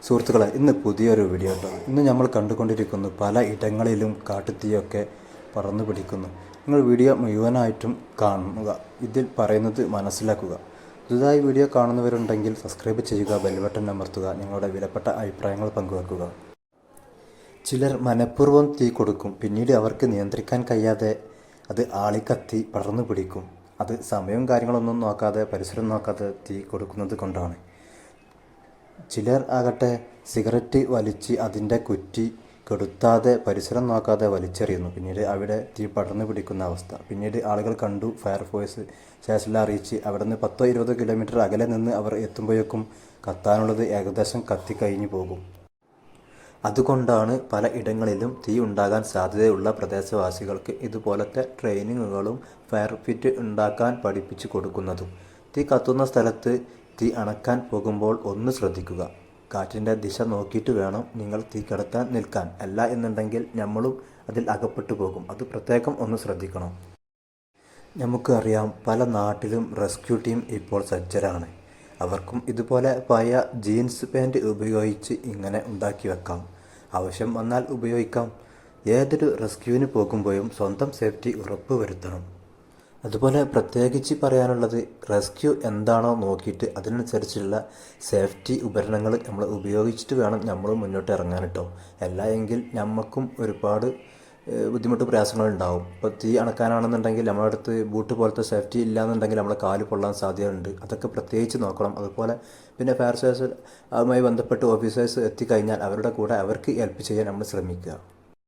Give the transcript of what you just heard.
സുഹൃത്തുക്കളെ, ഇന്ന് പുതിയൊരു വീഡിയോ കേട്ടോ. ഇന്ന് നമ്മൾ കണ്ടുകൊണ്ടിരിക്കുന്നു പല ഇടങ്ങളിലും കാട്ടുതീയൊക്കെ പറന്നു പിടിക്കുന്നു. നിങ്ങൾ വീഡിയോ മുഴുവനായിട്ടും കാണുക, ഇതിൽ പറയുന്നത് മനസ്സിലാക്കുക. പുതുതായി വീഡിയോ കാണുന്നവരുണ്ടെങ്കിൽ സബ്സ്ക്രൈബ് ചെയ്യുക, ബെൽ ബട്ടൺ അമർത്തുക, നിങ്ങളുടെ വിലപ്പെട്ട അഭിപ്രായങ്ങൾ പങ്കുവെക്കുക. ചിലർ മനഃപൂർവ്വം തീ കൊടുക്കും, പിന്നീട് അവർക്ക് നിയന്ത്രിക്കാൻ കഴിയാതെ അത് ആളിക്കത്തി പടർന്നു പിടിക്കും. അത് സമയവും കാര്യങ്ങളൊന്നും നോക്കാതെ, പരിസരം നോക്കാതെ തീ കൊടുക്കുന്നത് കൊണ്ടാണ്. ചിലർ ആകട്ടെ സിഗരറ്റ് വലിച്ച് അതിൻ്റെ കുറ്റി കെടുത്താതെ പരിസരം നോക്കാതെ വലിച്ചെറിയുന്നു. പിന്നീട് അവിടെ തീ പടർന്നു പിടിക്കുന്ന അവസ്ഥ. പിന്നീട് ആളുകൾ കണ്ടു, ഫയർഫോഴ്സ് സ്റ്റേഷനിൽ അറിയിച്ച് അവിടെ നിന്ന് 10-20 കിലോമീറ്റർ അകലെ നിന്ന് അവർ എത്തുമ്പോഴേക്കും കത്താനുള്ളത് ഏകദേശം കത്തിക്കഴിഞ്ഞു പോകും. അതുകൊണ്ടാണ് പല ഇടങ്ങളിലും തീ ഉണ്ടാകാൻ സാധ്യതയുള്ള പ്രദേശവാസികൾക്ക് ഇതുപോലത്തെ ട്രെയിനിങ്ങുകളും ഫയർ പിറ്റ് ഉണ്ടാക്കാൻ പഠിപ്പിച്ചു കൊടുക്കുന്നതും. തീ കത്തുന്ന സ്ഥലത്ത് തീ അണക്കാൻ പോകുമ്പോൾ ഒന്ന് ശ്രദ്ധിക്കുക. കാറ്റിൻ്റെ ദിശ നോക്കിയിട്ട് വേണം നിങ്ങൾ തീ കെടുത്താൻ നിൽക്കാൻ. അല്ല എന്നുണ്ടെങ്കിൽ നമ്മളും അതിൽ അകപ്പെട്ടു പോകും. അത് പ്രത്യേകം ഒന്ന് ശ്രദ്ധിക്കണം. നമുക്ക് അറിയാം, പല നാട്ടിലും റെസ്ക്യൂ ടീം ഇപ്പോൾ സജ്ജരാണ്. അവർക്കും ഇതുപോലെ പഴയ ജീൻസ് പാൻറ് ഉപയോഗിച്ച് ഇങ്ങനെ ഉണ്ടാക്കി വെക്കാം. ആവശ്യം വന്നാൽ ഉപയോഗിക്കാം. ഏതൊരു റെസ്ക്യൂവിന് പോകുമ്പോഴും സ്വന്തം സേഫ്റ്റി ഉറപ്പ് വരുത്തണം. അതുപോലെ പ്രത്യേകിച്ച് പറയാനുള്ളത്, റെസ്ക്യൂ എന്താണോ നോക്കിയിട്ട് അതിനനുസരിച്ചുള്ള സേഫ്റ്റി ഉപകരണങ്ങൾ നമ്മൾ ഉപയോഗിച്ചിട്ട് വേണം നമ്മൾ മുന്നോട്ട് ഇറങ്ങാൻ കേട്ടോ. അല്ല എങ്കിൽ നമുക്കും ഒരുപാട് ബുദ്ധിമുട്ട് പ്രയാസങ്ങളുണ്ടാവും. ഇപ്പോൾ തീ അണക്കാനാണെന്നുണ്ടെങ്കിൽ നമ്മുടെ അടുത്ത് ബൂട്ട് പോലത്തെ സേഫ്റ്റി ഇല്ലയെന്നുണ്ടെങ്കിൽ നമ്മളെ കാല് പൊള്ളാൻ സാധ്യതയുണ്ട്. അതൊക്കെ പ്രത്യേകിച്ച് നോക്കണം. അതുപോലെ പിന്നെ ഫയർ സ്റ്റേഷൻ അതുമായി ബന്ധപ്പെട്ട് ഓഫീസേഴ്സ് എത്തിക്കഴിഞ്ഞാൽ അവരുടെ കൂടെ അവർക്ക് ഹെൽപ്പ് ചെയ്യാൻ നമ്മൾ ശ്രമിക്കുക.